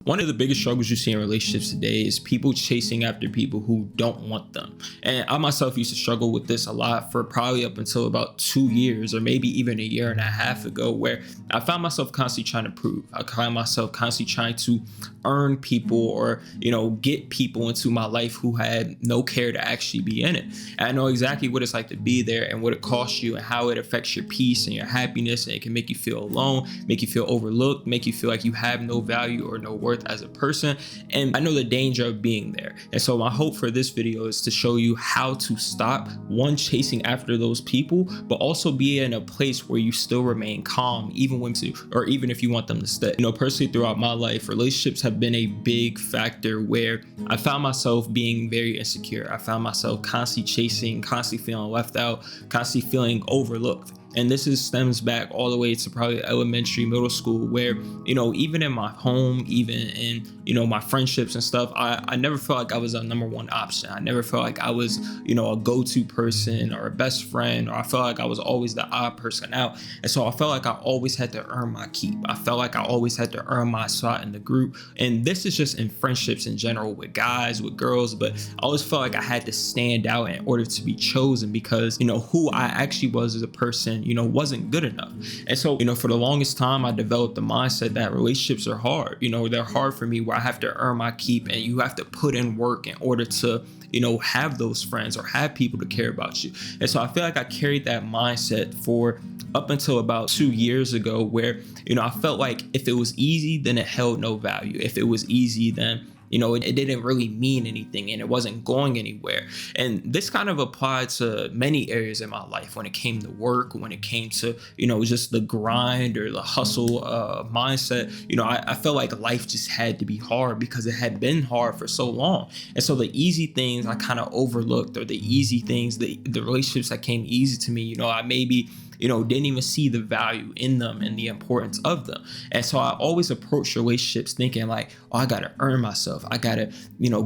One of the biggest struggles you see in relationships today is people chasing after people who don't want them. And I myself used to struggle with this a lot for probably up until about 2 years or maybe even a year and a half ago, where I found myself constantly trying to prove. I found myself constantly trying to earn people or, get people into my life who had no care to actually be in it. And I know exactly what it's like to be there and what it costs you and how it affects your peace and your happiness. And it can make you feel alone, make you feel overlooked, make you feel like you have no value or no worth as a person. And I know the danger of being there. And so my hope for this video is to show you how to stop one, chasing after those people, but also be in a place where you still remain calm, even if you want them to stay. Personally throughout my life, relationships have been a big factor where I found myself being very insecure. I found myself constantly chasing, constantly feeling left out, constantly feeling overlooked. And this stems back all the way to probably elementary, middle school, where, even in my home, even in, my friendships and stuff, I never felt like I was a number one option. I never felt like I was, a go-to person or a best friend, or I felt like I was always the odd person out. And so I felt like I always had to earn my keep. I felt like I always had to earn my spot in the group. And this is just in friendships in general, with guys, with girls, but I always felt like I had to stand out in order to be chosen because, who I actually was as a person, wasn't good enough. And so, for the longest time, I developed the mindset that relationships are hard. They're hard for me, where I have to earn my keep and you have to put in work in order to, have those friends or have people to care about you. And so I feel like I carried that mindset for up until about 2 years ago, where, I felt like if it was easy, then it held no value. If it was easy, then it didn't really mean anything and it wasn't going anywhere. And this kind of applied to many areas in my life when it came to work, when it came to, just the grind or the hustle mindset. I felt like life just had to be hard because it had been hard for so long. And so the easy things I kind of overlooked, or the easy things, the relationships that came easy to me, I maybe didn't even see the value in them and the importance of them. And so I always approach relationships thinking like, oh, I got to earn myself. I got to,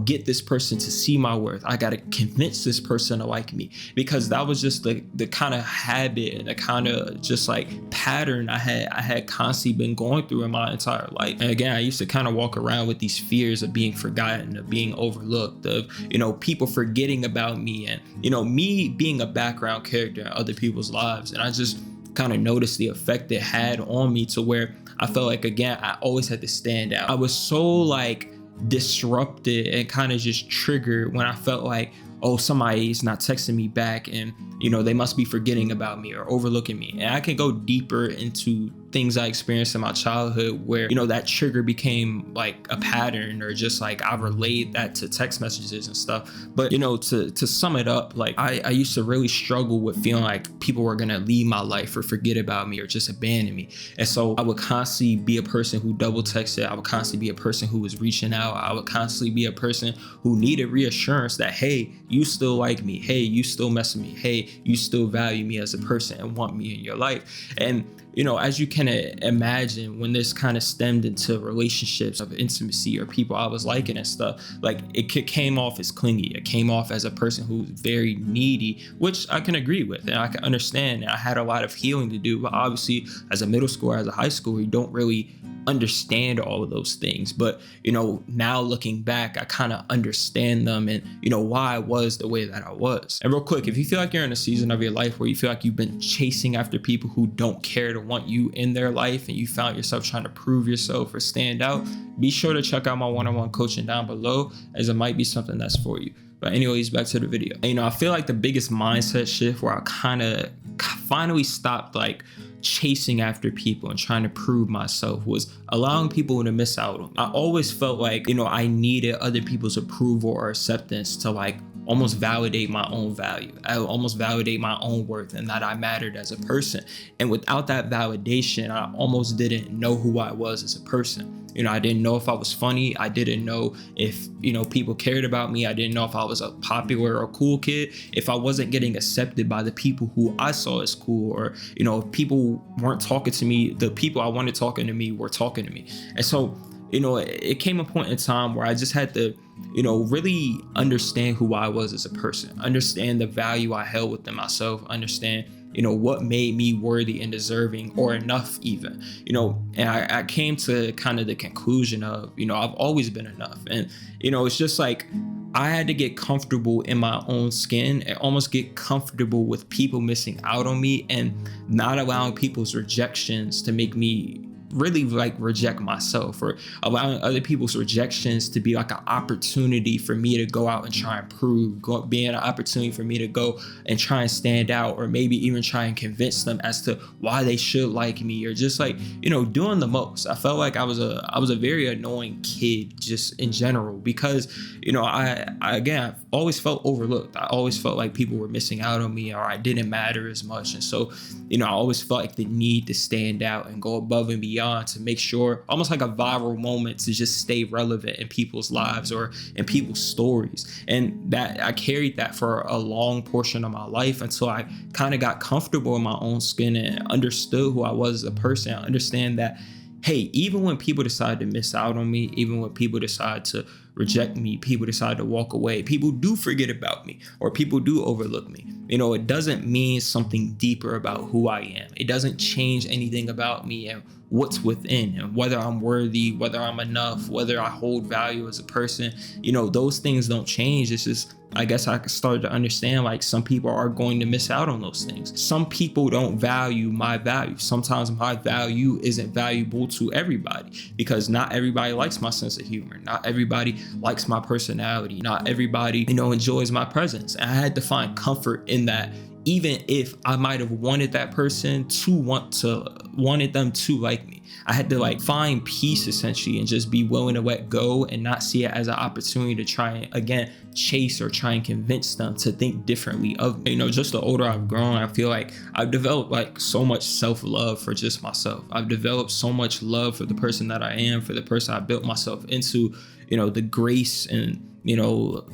get this person to see my worth. I got to convince this person to like me, because that was just the kind of habit and the kind of just like pattern I had constantly been going through in my entire life. And again, I used to kind of walk around with these fears of being forgotten, of being overlooked, of, people forgetting about me, and, me being a background character in other people's lives. And I just kind of noticed the effect it had on me, to where I felt like, again, I always had to stand out. I was so like disrupted and kind of just triggered when I felt like, oh, somebody is not texting me back and, they must be forgetting about me or overlooking me. And I can go deeper into things I experienced in my childhood where, that trigger became like a pattern, or just like I relayed that to text messages and stuff. But, to sum it up, like I used to really struggle with feeling like people were going to leave my life or forget about me or just abandon me. And so I would constantly be a person who double texted. I would constantly be a person who was reaching out. I would constantly be a person who needed reassurance that, hey, you still like me. Hey, you still mess with me. Hey, you still value me as a person and want me in your life. And as you can imagine, when this kind of stemmed into relationships of intimacy or people I was liking and stuff, like it came off as clingy. It came off as a person who's very needy, which I can agree with and I can understand. And I had a lot of healing to do, but obviously as a middle schooler, as a high schooler, you don't really understand all of those things. But now looking back, I kind of understand them and why I was the way that I was. And real quick, if you feel like you're in a season of your life where you feel like you've been chasing after people who don't care to want you in their life, and you found yourself trying to prove yourself or stand out, be sure to check out my one-on-one coaching down below, as it might be something that's for you. But anyways, back to the video. And, I feel like the biggest mindset shift where I kind of finally stopped like chasing after people and trying to prove myself was allowing people to miss out on me. I always felt like, I needed other people's approval or acceptance to like almost validate my own value. I almost validate my own worth and that I mattered as a person. And without that validation, I almost didn't know who I was as a person. I didn't know if I was funny. I didn't know if, people cared about me. I didn't know if I was a popular or cool kid. If I wasn't getting accepted by the people who I saw as cool, or, if people weren't talking to me, the people I wanted talking to me were talking to me. And so, it came a point in time where I just had to, really understand who I was as a person, understand the value I held within myself, understand what made me worthy and deserving or enough even, and I came to kind of the conclusion of, I've always been enough. And, it's just like, I had to get comfortable in my own skin and almost get comfortable with people missing out on me and not allowing people's rejections to make me really like reject myself, or allowing other people's rejections to be like an opportunity for me to go out and try and prove, being an opportunity for me to go and try and stand out, or maybe even try and convince them as to why they should like me, or just like, doing the most. I felt like I was a very annoying kid just in general, because, I've always felt overlooked. I always felt like people were missing out on me, or I didn't matter as much. And so, I always felt like the need to stand out and go above and beyond to make sure, almost like a viral moment, to just stay relevant in people's lives or in people's stories. And that I carried that for a long portion of my life until I kind of got comfortable in my own skin and understood who I was as a person. I understand that, hey, even when people decide to miss out on me, even when people decide to reject me, people decide to walk away, people do forget about me, or people do overlook me, it doesn't mean something deeper about who I am. It doesn't change anything about me and what's within, and whether I'm worthy, whether I'm enough, whether I hold value as a person. Those things don't change. It's just, I guess I started to understand, like, some people are going to miss out on those things. Some people don't value my value. Sometimes my value isn't valuable to everybody, because not everybody likes my sense of humor. Not everybody likes my personality. Not everybody, enjoys my presence. And I had to find comfort in that, even if I might have wanted that person wanted them to like me. I had to like find peace essentially, and just be willing to let go and not see it as an opportunity to try and again chase or try and convince them to think differently of me. Just the older I've grown, I feel like I've developed like so much self-love for just myself. I've developed so much love for the person that I am, for the person I built myself into, the grace and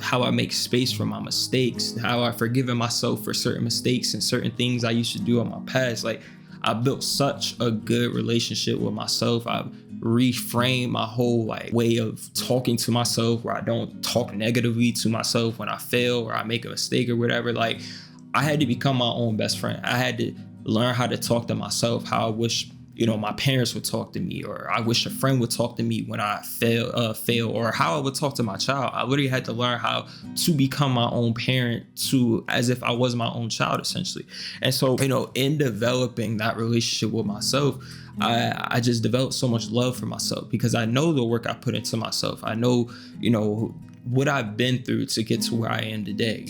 how I make space for my mistakes, how I've forgiven myself for certain mistakes and certain things I used to do in my past. Like, I built such a good relationship with myself. I've reframed my whole way of talking to myself, where I don't talk negatively to myself when I fail or I make a mistake or whatever. Like, I had to become my own best friend. I had to learn how to talk to myself, how I wish my parents would talk to me, or I wish a friend would talk to me when I fail, or how I would talk to my child. I literally had to learn how to become my own parent, as if I was my own child, essentially. And so, in developing that relationship with myself, I just developed so much love for myself, because I know the work I put into myself. I know, what I've been through to get to where I am today,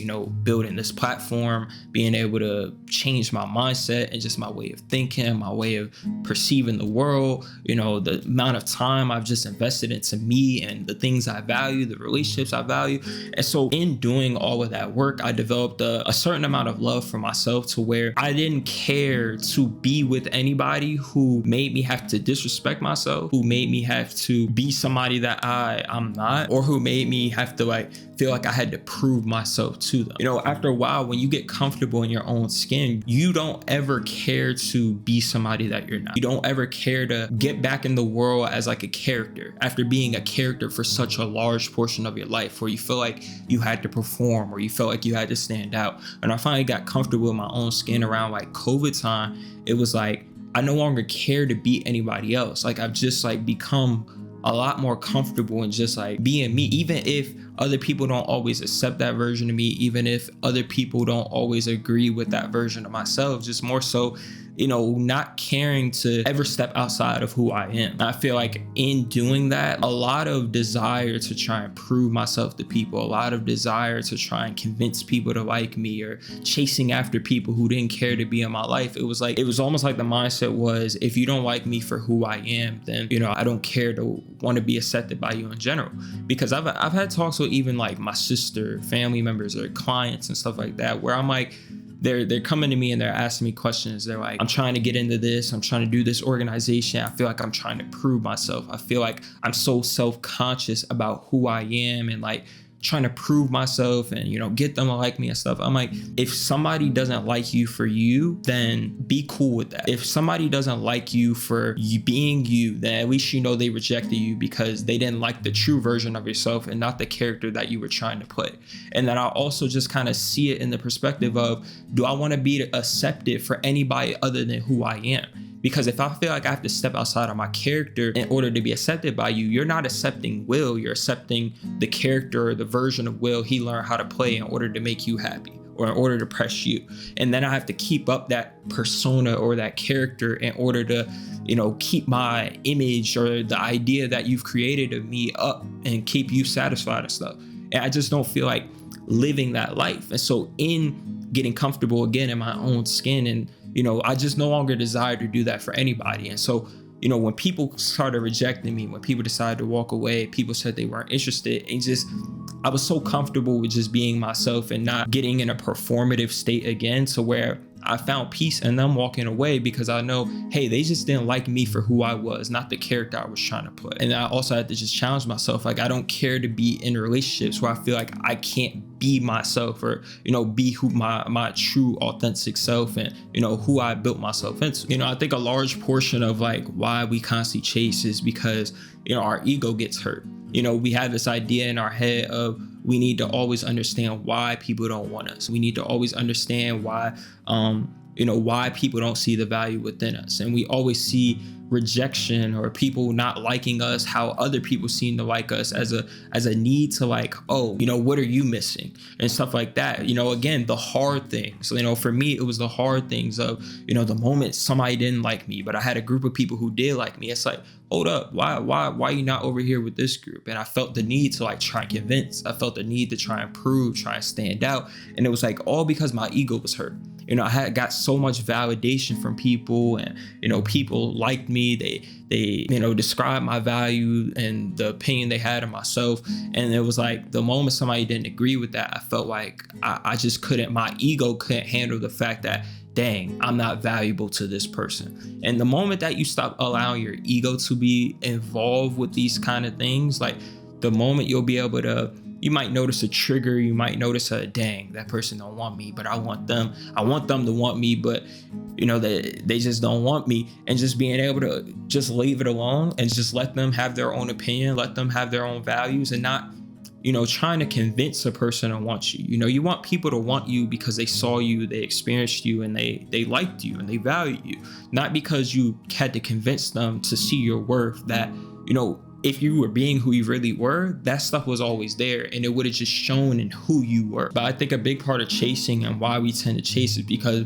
building this platform, being able to change my mindset and just my way of thinking, my way of perceiving the world, the amount of time I've just invested into me and the things I value, the relationships I value. And so in doing all of that work, I developed a certain amount of love for myself, to where I didn't care to be with anybody who made me have to disrespect myself, who made me have to be somebody that I'm not, or who made me have to feel like I had to prove myself to them. After a while, when you get comfortable in your own skin, you don't ever care to be somebody that you're not. You don't ever care to get back in the world as like a character, after being a character for such a large portion of your life, where you feel like you had to perform, or you felt like you had to stand out. And I finally got comfortable in my own skin around like COVID time. It was like, I no longer care to be anybody else. Like, I've just become a lot more comfortable in just being me, even if other people don't always accept that version of me, even if other people don't always agree with that version of myself. Just more so, not caring to ever step outside of who I am. I feel like in doing that, a lot of desire to try and prove myself to people, a lot of desire to try and convince people to like me, or chasing after people who didn't care to be in my life. It was almost like the mindset was, if you don't like me for who I am, then, I don't care to want to be accepted by you in general. Because I've had talks with even my sister, family members, or clients and stuff like that, where I'm like, they're coming to me and they're asking me questions. They're like, I'm trying to get into this. I'm trying to do this organization. I feel like I'm trying to prove myself. I feel like I'm so self-conscious about who I am, and trying to prove myself and, get them to like me and stuff. I'm like, if somebody doesn't like you for you, then be cool with that. If somebody doesn't like you for you being you, then at least they rejected you because they didn't like the true version of yourself and not the character that you were trying to play. And then I also just kind of see it in the perspective of, do I want to be accepted for anybody other than who I am? Because if I feel like I have to step outside of my character in order to be accepted by you, you're not accepting Will, you're accepting the character or the version of Will he learned how to play in order to make you happy or in order to press you. And then I have to keep up that persona or that character in order to, keep my image or the idea that you've created of me up and keep you satisfied and stuff. And I just don't feel like living that life. And so in getting comfortable again in my own skin, and I just no longer desire to do that for anybody. And so, when people started rejecting me, when people decided to walk away, people said they weren't interested, I was so comfortable with just being myself and not getting in a performative state again, to where I found peace in them walking away, because I know, hey, they just didn't like me for who I was, not the character I was trying to play. And I also had to just challenge myself. Like, I don't care to be in relationships where I feel like I can't be myself or, be who my true authentic self and, who I built myself into. I think a large portion of like why we constantly chase is because, our ego gets hurt. We have this idea in our head of, we need to always understand why people don't want us. We need to always understand why, why people don't see the value within us. And we always see rejection or people not liking us, how other people seem to like us, as a need to like, oh, what are you missing and stuff like that. Again, the hard things, for me, it was the hard things of, the moment somebody didn't like me, but I had a group of people who did like me. It's like, hold up, why are you not over here with this group? And I felt the need to like try and convince. I felt the need to try and prove, try and stand out. And it was like all because my ego was hurt. I had got so much validation from people, and people liked me. They described my value and the opinion they had of myself. And it was like the moment somebody didn't agree with that, I felt like I just couldn't. My ego couldn't handle the fact that, dang, I'm not valuable to this person. And the moment that you stop allowing your ego to be involved with these kind of things, like the moment you'll be able to, you might notice a trigger, you might notice dang, that person don't want me, but I want them to want me, but they just don't want me. And just being able to just leave it alone and just let them have their own opinion, let them have their own values, and not trying to convince a person to want you. You want people to want you because they saw you, they experienced you, and they liked you and they valued you, not because you had to convince them to see your worth. That if you were being who you really were, that stuff was always there, and it would have just shown in who you were. But I think a big part of chasing and why we tend to chase is because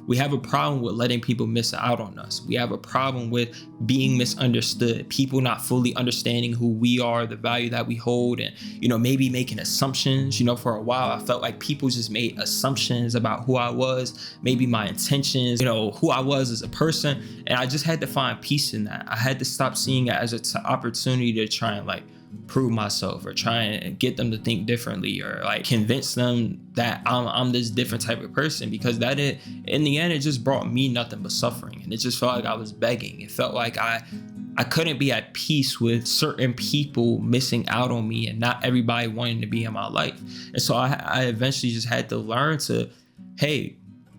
we have a problem with letting people miss out on us. We have a problem with being misunderstood, people not fully understanding who we are, the value that we hold, and, maybe making assumptions. For a while, I felt like people just made assumptions about who I was, maybe my intentions, who I was as a person. And I just had to find peace in that. I had to stop seeing it as an opportunity to try and like prove myself or try and get them to think differently or like convince them that I'm this different type of person, because that in the end, it just brought me nothing but suffering. And it just felt like I was begging. It felt like I couldn't be at peace with certain people missing out on me and not everybody wanting to be in my life. And so I eventually just had to learn to, hey,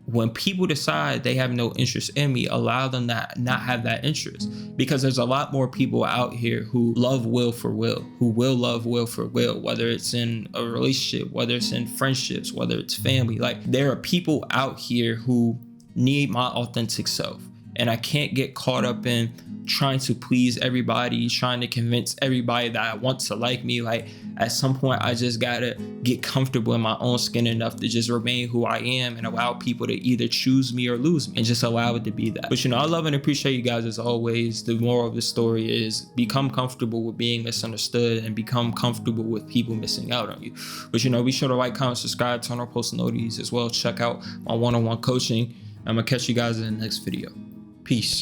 when people decide they have no interest in me, allow them to not have that interest. Because there's a lot more people out here who love Will for Will, who will love Will for Will, whether it's in a relationship, whether it's in friendships, whether it's family. Like, there are people out here who need my authentic self. And I can't get caught up in trying to please everybody, trying to convince everybody that I want to like me. Like, at some point, I just gotta get comfortable in my own skin enough to just remain who I am and allow people to either choose me or lose me, and just allow it to be that. But I love and appreciate you guys as always. The moral of the story is become comfortable with being misunderstood and become comfortable with people missing out on you. But be sure to like, comment, subscribe, turn on post notifications as well. Check out my one-on-one coaching. I'm gonna catch you guys in the next video. Peace.